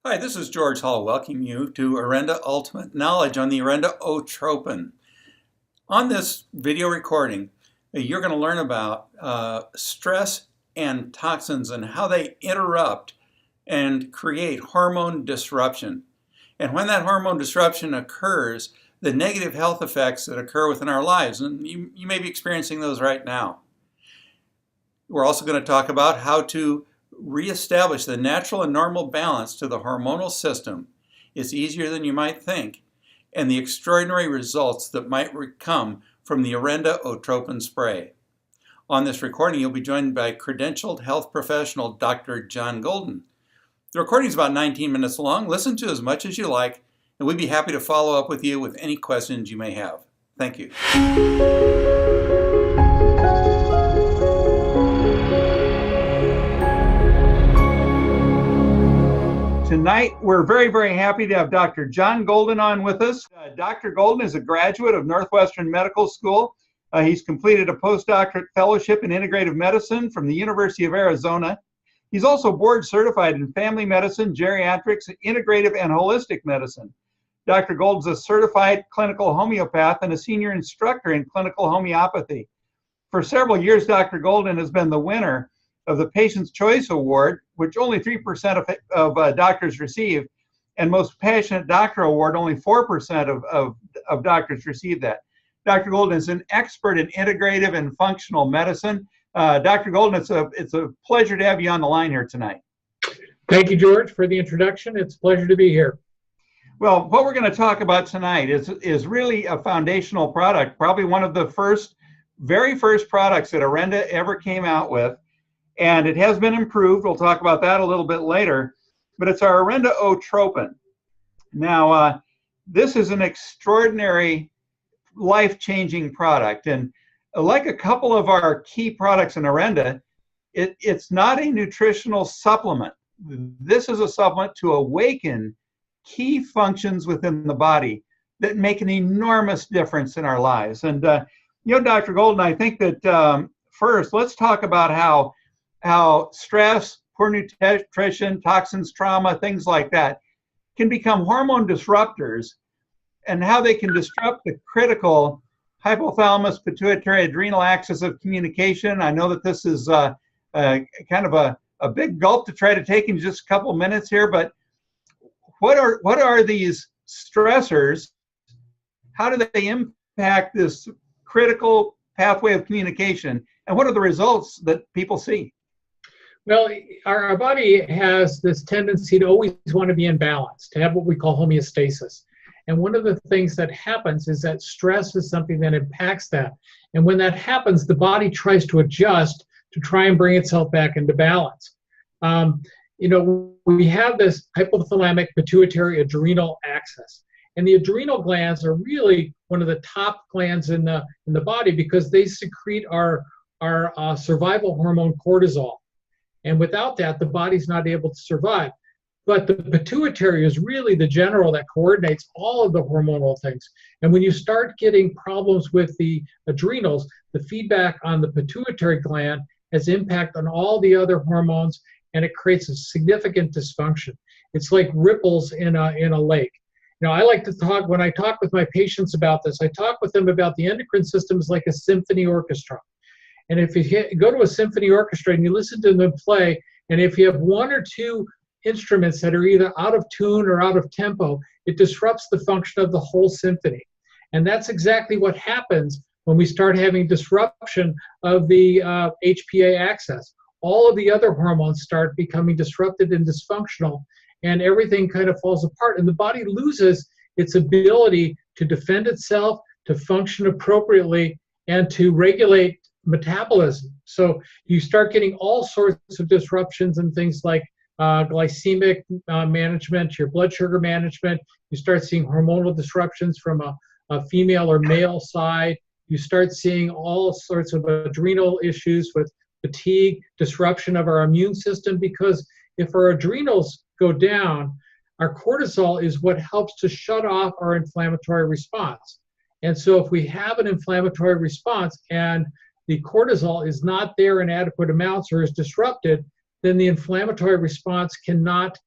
Hi, this is George Hall welcoming you to Orenda Ultimate Knowledge on the Orenda O-Tropin. On this video recording, you're going to learn about stress and toxins and how they interrupt and create hormone disruption. And when that hormone disruption occurs, the negative health effects that occur within our lives, and you may be experiencing those right now. We're also going to talk about how to reestablish the natural and normal balance to the hormonal system. It's easier than you might think, and the extraordinary results that might come from the Orenda O-Tropin spray. On this recording, you'll be joined by credentialed health professional Dr. John Golden. The recording is about 19 minutes long. Listen to as much as you like, and we'd be happy to follow up with you with any questions you may have. Thank you. Tonight, we're very happy to have Dr. John Golden on with us. Dr. Golden is a graduate of Northwestern Medical School. He's completed a postdoctorate fellowship in integrative medicine from the University of Arizona. He's also board certified in family medicine, geriatrics, integrative, and holistic medicine. Dr. Golden's a certified clinical homeopath and a senior instructor in clinical homeopathy. For several years, Dr. Golden has been the winner of the Patient's Choice Award, which only 3% of doctors receive, and Most Passionate Doctor Award, only 4% of doctors receive that. Dr. Golden is an expert in integrative and functional medicine. Dr. Golden, it's a pleasure to have you on the line here tonight. Thank you, George, for the introduction. It's a pleasure to be here. Well, what we're going to talk about tonight is really a foundational product, probably one of the very first products that Orenda ever came out with. And it has been improved. We'll talk about that a little bit later. But it's our Orenda O-Tropin. Now, this is an extraordinary, life-changing product. And like a couple of our key products in Orenda, it's not a nutritional supplement. This is a supplement to awaken key functions within the body that make an enormous difference in our lives. And, Dr. Golden, I think that first, let's talk about how stress, poor nutrition, toxins, trauma, things like that can become hormone disruptors, and how they can disrupt the critical hypothalamus pituitary adrenal axis of communication. I know that this is kind of a big gulp to try to take in just a couple minutes here, but what are these stressors? How do they impact this critical pathway of communication, and what are the results that people see? Well, our body has this tendency to always want to be in balance, to have what we call homeostasis. And one of the things that happens is that stress is something that impacts that. And when that happens, the body tries to adjust to try and bring itself back into balance. We have this hypothalamic pituitary adrenal axis. And the adrenal glands are really one of the top glands in the body because they secrete our survival hormone cortisol. And without that, the body's not able to survive. But the pituitary is really the general that coordinates all of the hormonal things. And when you start getting problems with the adrenals, the feedback on the pituitary gland has impact on all the other hormones, and it creates a significant dysfunction. It's like ripples in a lake. I like to talk, when I talk with my patients about this, I talk with them about the endocrine system is like a symphony orchestra. And if you go to a symphony orchestra and you listen to them play, and if you have one or two instruments that are either out of tune or out of tempo, it disrupts the function of the whole symphony. And that's exactly what happens when we start having disruption of the HPA axis. All of the other hormones start becoming disrupted and dysfunctional, and everything kind of falls apart. And the body loses its ability to defend itself, to function appropriately, and to regulate metabolism. So you start getting all sorts of disruptions and things like glycemic management, your blood sugar management. You start seeing hormonal disruptions from a female or male side. You start seeing all sorts of adrenal issues with fatigue, disruption of our immune system, because if our adrenals go down, our cortisol is what helps to shut off our inflammatory response. And so if we have an inflammatory response and the cortisol is not there in adequate amounts or is disrupted, then the inflammatory response cannot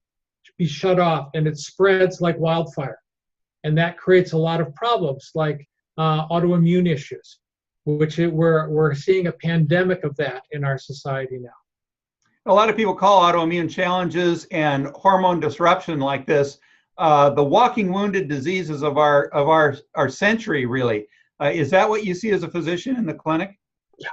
be shut off, and it spreads like wildfire. And that creates a lot of problems like autoimmune issues, which we're seeing a pandemic of that in our society now. A lot of people call autoimmune challenges and hormone disruption like this the walking wounded diseases of our century, really. Is that what you see as a physician in the clinic?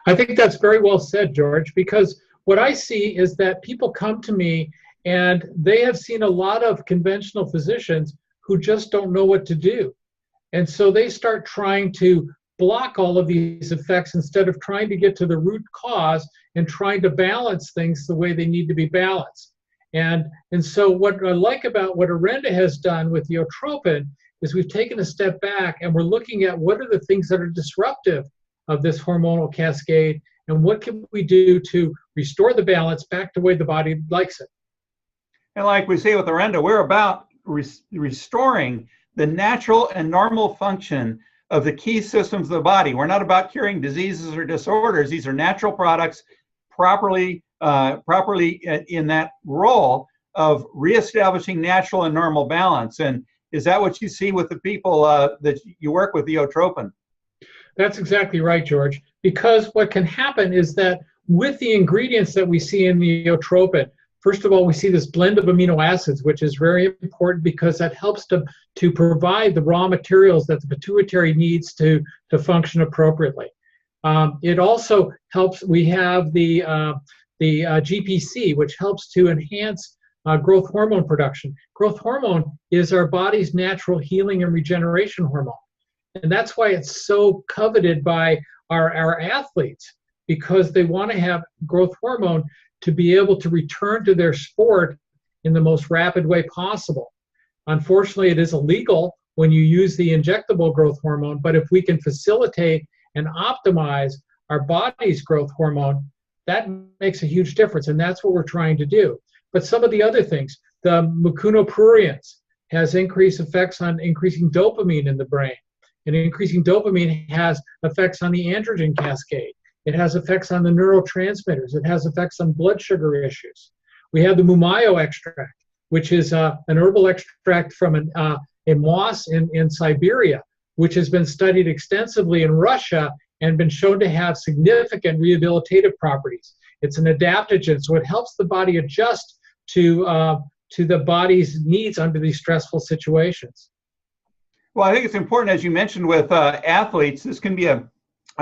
I think that's very well said, George, because what I see is that people come to me and they have seen a lot of conventional physicians who just don't know what to do. And so they start trying to block all of these effects instead of trying to get to the root cause and trying to balance things the way they need to be balanced. And so what I like about what Orenda has done with the O-Tropin is we've taken a step back and we're looking at what are the things that are disruptive of this hormonal cascade and what can we do to restore the balance back to the way the body likes it. And like we say with Orenda, we're about restoring the natural and normal function of the key systems of the body. We're not about curing diseases or disorders. These are natural products properly in that role of reestablishing natural and normal balance. And is that what you see with the people that you work with, the O-Tropin? That's exactly right, George. Because what can happen is that with the ingredients that we see in the O-Tropin, first of all, we see this blend of amino acids, which is very important because that helps to provide the raw materials that the pituitary needs to function appropriately. It also helps, we have the GPC, which helps to enhance growth hormone production. Growth hormone is our body's natural healing and regeneration hormone. And that's why it's so coveted by our athletes, because they want to have growth hormone to be able to return to their sport in the most rapid way possible. Unfortunately, it is illegal when you use the injectable growth hormone, but if we can facilitate and optimize our body's growth hormone, that makes a huge difference, and that's what we're trying to do. But some of the other things, the mucinoprurians has increased effects on increasing dopamine in the brain, and increasing dopamine has effects on the androgen cascade. It has effects on the neurotransmitters. It has effects on blood sugar issues. We have the mumayo extract, which is an herbal extract from a moss in Siberia, which has been studied extensively in Russia and been shown to have significant rehabilitative properties. It's an adaptogen, so it helps the body adjust to the body's needs under these stressful situations. Well, I think it's important, as you mentioned, with athletes, this can be a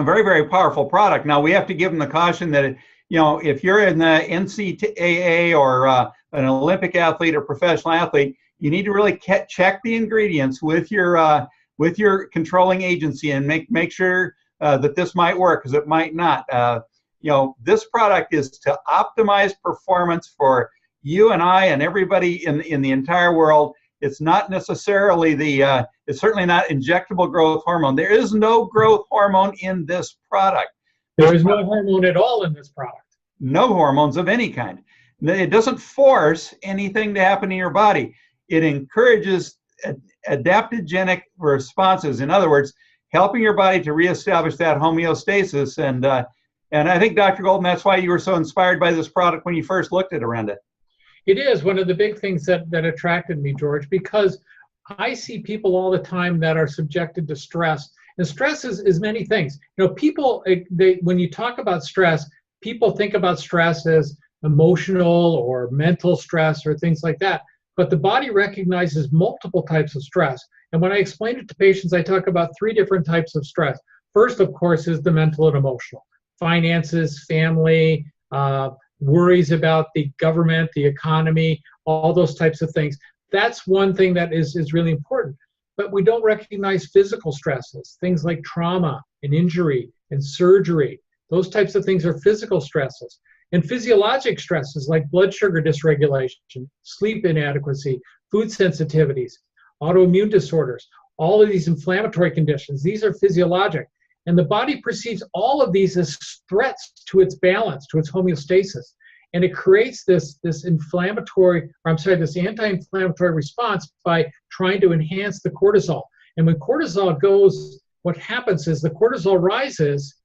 very, very powerful product. Now, we have to give them the caution that, if you're in the NCAA or an Olympic athlete or professional athlete, you need to really check the ingredients with your controlling agency and make sure that this might work, because it might not. This product is to optimize performance for you and I and everybody in the entire world. It's not necessarily it's certainly not injectable growth hormone. There is no growth hormone in this product. There is no hormone at all in this product. No hormones of any kind. It doesn't force anything to happen in your body. It encourages adaptogenic responses. In other words, helping your body to reestablish that homeostasis. And I think, Dr. Golden, that's why you were so inspired by this product when you first looked at Orenda. It is one of the big things that attracted me, George, because I see people all the time that are subjected to stress. And stress is many things. People, when you talk about stress, people think about stress as emotional or mental stress or things like that. But the body recognizes multiple types of stress. And when I explain it to patients, I talk about 3 different types of stress. First, of course, is the mental and emotional. Finances, family, worries about the government, the economy, all those types of things. That's one thing that is really important. But we don't recognize physical stresses, things like trauma and injury and surgery. Those types of things are physical stresses. And physiologic stresses like blood sugar dysregulation, sleep inadequacy, food sensitivities, autoimmune disorders, all of these inflammatory conditions, these are physiologic. And the body perceives all of these as threats to its balance, to its homeostasis. And it creates this anti-inflammatory response by trying to enhance the cortisol. And when cortisol goes, what happens is the cortisol rises,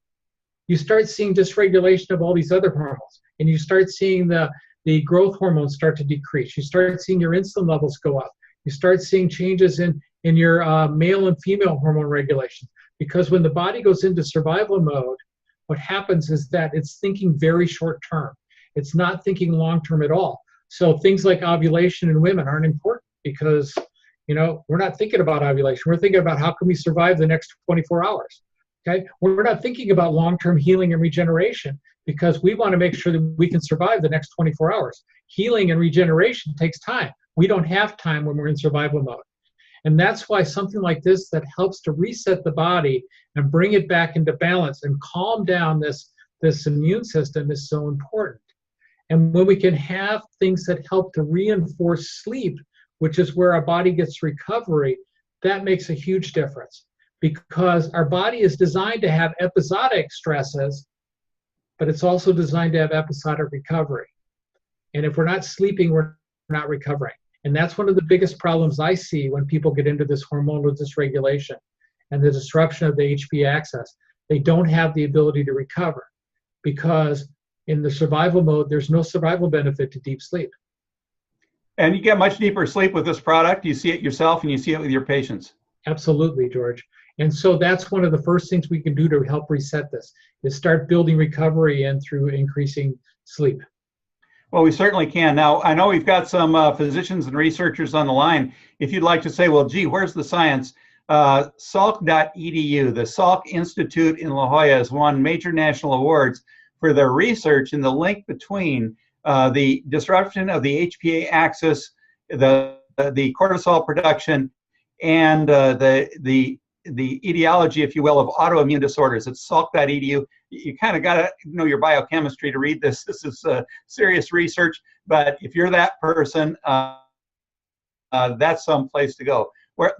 you start seeing dysregulation of all these other hormones. And you start seeing the the growth hormones start to decrease. You start seeing your insulin levels go up. You start seeing changes in your male and female hormone regulation. Because when the body goes into survival mode, what happens is that it's thinking very short term. It's not thinking long term at all. So things like ovulation in women aren't important because, we're not thinking about ovulation. We're thinking about how can we survive the next 24 hours. Okay? We're not thinking about long-term healing and regeneration because we want to make sure that we can survive the next 24 hours. Healing and regeneration takes time. We don't have time when we're in survival mode. And that's why something like this that helps to reset the body and bring it back into balance and calm down this immune system is so important. And when we can have things that help to reinforce sleep, which is where our body gets recovery, that makes a huge difference because our body is designed to have episodic stresses, but it's also designed to have episodic recovery. And if we're not sleeping, we're not recovering. And that's one of the biggest problems I see when people get into this hormonal dysregulation and the disruption of the HPA axis. They don't have the ability to recover because in the survival mode, there's no survival benefit to deep sleep. And you get much deeper sleep with this product. You see it yourself and you see it with your patients. Absolutely, George. And so that's one of the first things we can do to help reset this is start building recovery in through increasing sleep. Well, we certainly can. Now, I know we've got some physicians and researchers on the line. If you'd like to say, well, gee, where's the science? Salk.edu, the Salk Institute in La Jolla, has won major national awards for their research in the link between the disruption of the HPA axis, the cortisol production, and the etiology, if you will, of autoimmune disorders. It's salk.edu. You kind of got to know your biochemistry to read this. This is serious research, but if you're that person, that's some place to go.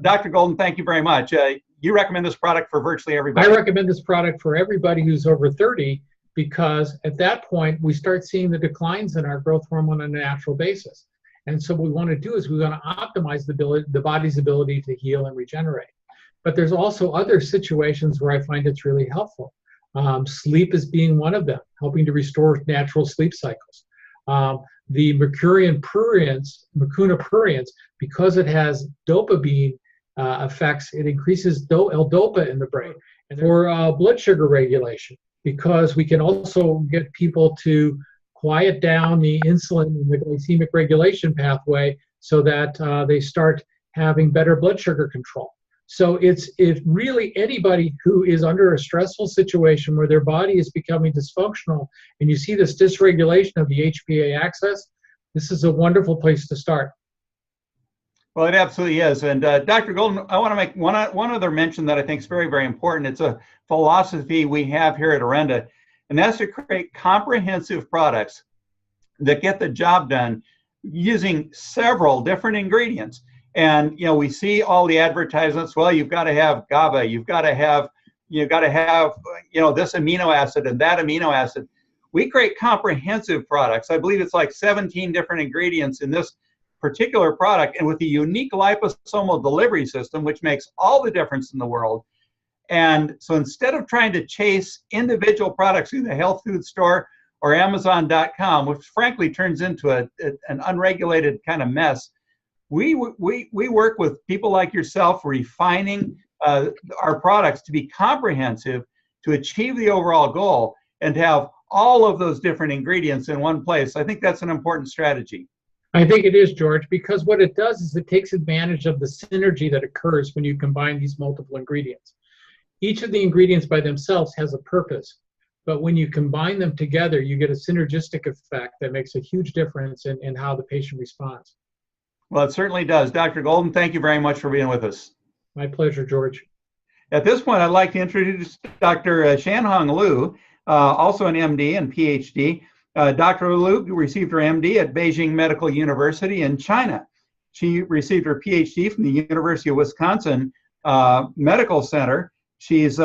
Dr. Golden, thank you very much. You recommend this product for virtually everybody. I recommend this product for everybody who's over 30 because at that point, we start seeing the declines in our growth hormone on a natural basis. And so what we want to do is we want to optimize the body's ability to heal and regenerate. But there's also other situations where I find it's really helpful. Sleep is being one of them, helping to restore natural sleep cycles. The mucuna pruriens, because it has dopamine effects, it increases L-DOPA in the brain. And for blood sugar regulation, because we can also get people to quiet down the insulin and the glycemic regulation pathway so that they start having better blood sugar control. So it's really anybody who is under a stressful situation where their body is becoming dysfunctional and you see this dysregulation of the HPA axis, this is a wonderful place to start. Well, it absolutely is. And Dr. Golden, I want to make one other mention that I think is very, very important. It's a philosophy we have here at Orenda, and that's to create comprehensive products that get the job done using several different ingredients. And we see all the advertisements. Well, you've got to have GABA. You've got to have this amino acid and that amino acid. We create comprehensive products. I believe it's like 17 different ingredients in this particular product, and with a unique liposomal delivery system, which makes all the difference in the world. And so instead of trying to chase individual products through the health food store or Amazon.com, which frankly turns into an unregulated kind of mess, we work with people like yourself, refining our products to be comprehensive, to achieve the overall goal, and to have all of those different ingredients in one place. I think that's an important strategy. I think it is, George, because what it does is it takes advantage of the synergy that occurs when you combine these multiple ingredients. Each of the ingredients by themselves has a purpose, but when you combine them together, you get a synergistic effect that makes a huge difference in how the patient responds. Well, it certainly does. Dr. Golden, thank you very much for being with us. My pleasure, George. At this point, I'd like to introduce Dr. Shanhong Liu, also an MD and PhD. Dr. Liu received her MD at Beijing Medical University in China. She received her PhD from the University of Wisconsin Medical Center. She's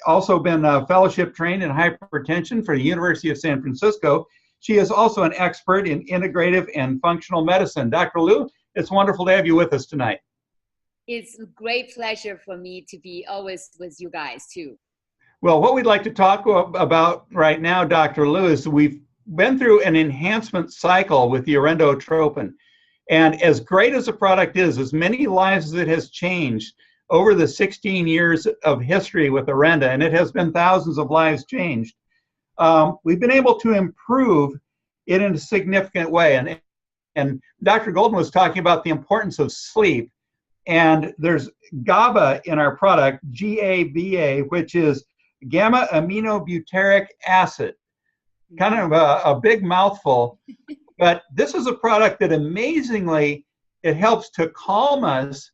also been fellowship trained in hypertension for the University of San Francisco. She is also an expert in integrative and functional medicine. Dr. Liu, it's wonderful to have you with us tonight. It's a great pleasure for me to be always with you guys too. Well, what we'd like to talk about right now, Dr. Liu, is we've been through an enhancement cycle with the Orenda O-Tropin. And as great as the product is, as many lives as it has changed over the 16 years of history with Orenda, and it has been thousands of lives changed, we've been able to improve it in a significant way. And Dr. Golden was talking about the importance of sleep. And there's GABA in our product, GABA, which is gamma aminobutyric acid. Kind of a big mouthful. But this is a product that amazingly, it helps to calm us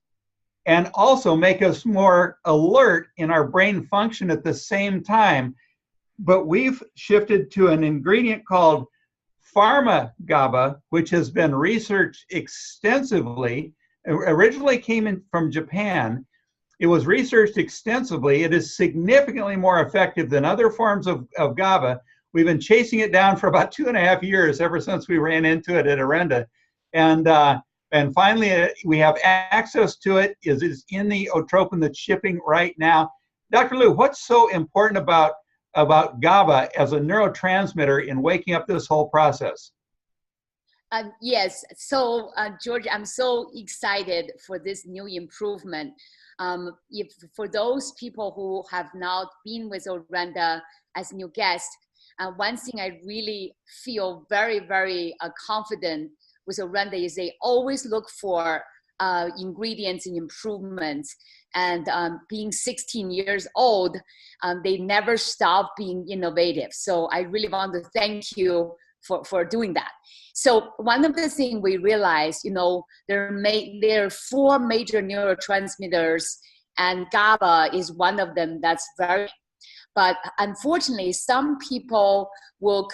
and also make us more alert in our brain function at the same time. But we've shifted to an ingredient called pharma GABA, which has been researched extensively. It originally came in from Japan. It was researched extensively. It is significantly more effective than other forms of GABA. We've been chasing it down for about 2.5 years, ever since we ran into it at Orenda. And finally, we have access to it. It's in the O-Tropin that's shipping right now. Dr. Lou, what's so important about GABA as a neurotransmitter in waking up this whole process? Yes, so George, I'm so excited for this new improvement. If for those people who have not been with Orenda as new guests, one thing I really feel very, very confident with Orenda is they always look for ingredients and improvements. And being 16 years old, they never stop being innovative. So I really want to thank you for doing that. So one of the things we realized, there are 4 major neurotransmitters, and GABA is one of them that's very. But unfortunately, some people will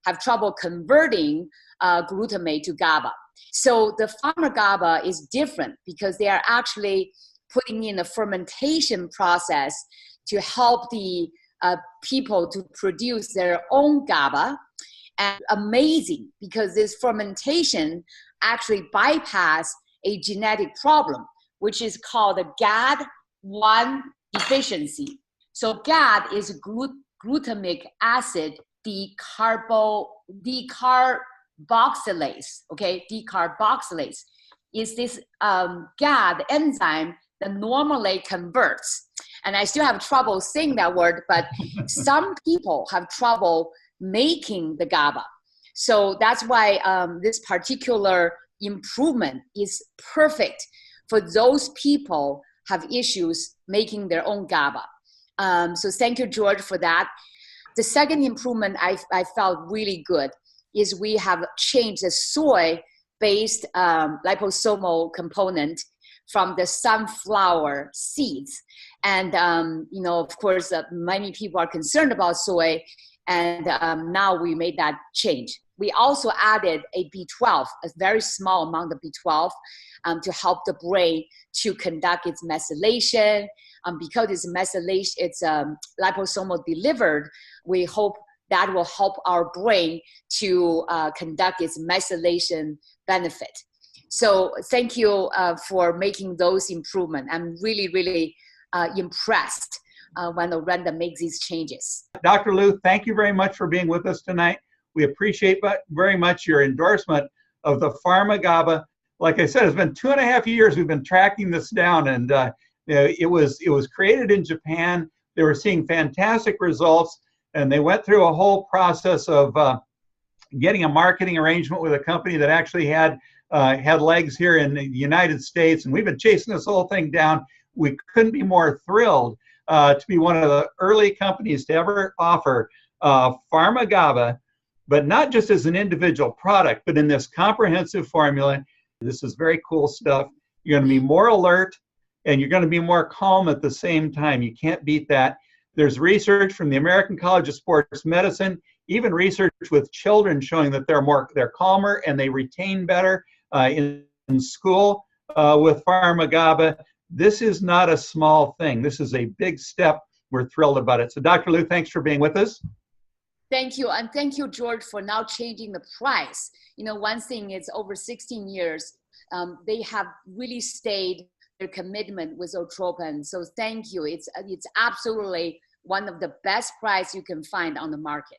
have trouble converting glutamate to GABA. So the pharma GABA is different because they are actually putting in a fermentation process to help the people to produce their own GABA. And amazing, because this fermentation actually bypass a genetic problem, which is called a GAD1 deficiency. So GAD is glutamic acid decarboxylase, okay? Decarboxylase is this GAD enzyme that normally converts. And I still have trouble saying that word, but some people have trouble making the GABA. So that's why this particular improvement is perfect for those people have issues making their own GABA. So thank you, George, for that. The second improvement I felt really good is we have changed the soy-based liposomal component from the sunflower seeds. And, of course, many people are concerned about soy, and now we made that change. We also added a B12, a very small amount of B12, to help the brain to conduct its methylation. Because it's liposomal delivered, we hope that will help our brain to conduct its methylation benefit. So thank you for making those improvements. I'm really, really impressed when Orenda makes these changes. Dr. Lou, thank you very much for being with us tonight. We appreciate very much your endorsement of the pharma GABA. Like I said, it's been 2.5 years we've been tracking this down, and it was created in Japan. They were seeing fantastic results, and they went through a whole process of getting a marketing arrangement with a company that actually had legs here in the United States, and we've been chasing this whole thing down. We couldn't be more thrilled to be one of the early companies to ever offer pharma GABA, but not just as an individual product, but in this comprehensive formula. This is very cool stuff. You're going to be more alert, and you're going to be more calm at the same time. You can't beat that. There's research from the American College of Sports Medicine, even research with children showing that they're calmer and they retain better in school with pharma GABA. This is not a small thing. This is a big step. We're thrilled about it. So Dr. Lou, thanks for being with us. Thank you. And thank you, George, for now changing the price. One thing is over 16 years, they have really stayed their commitment with O-Tropin. So thank you. It's absolutely one of the best price you can find on the market.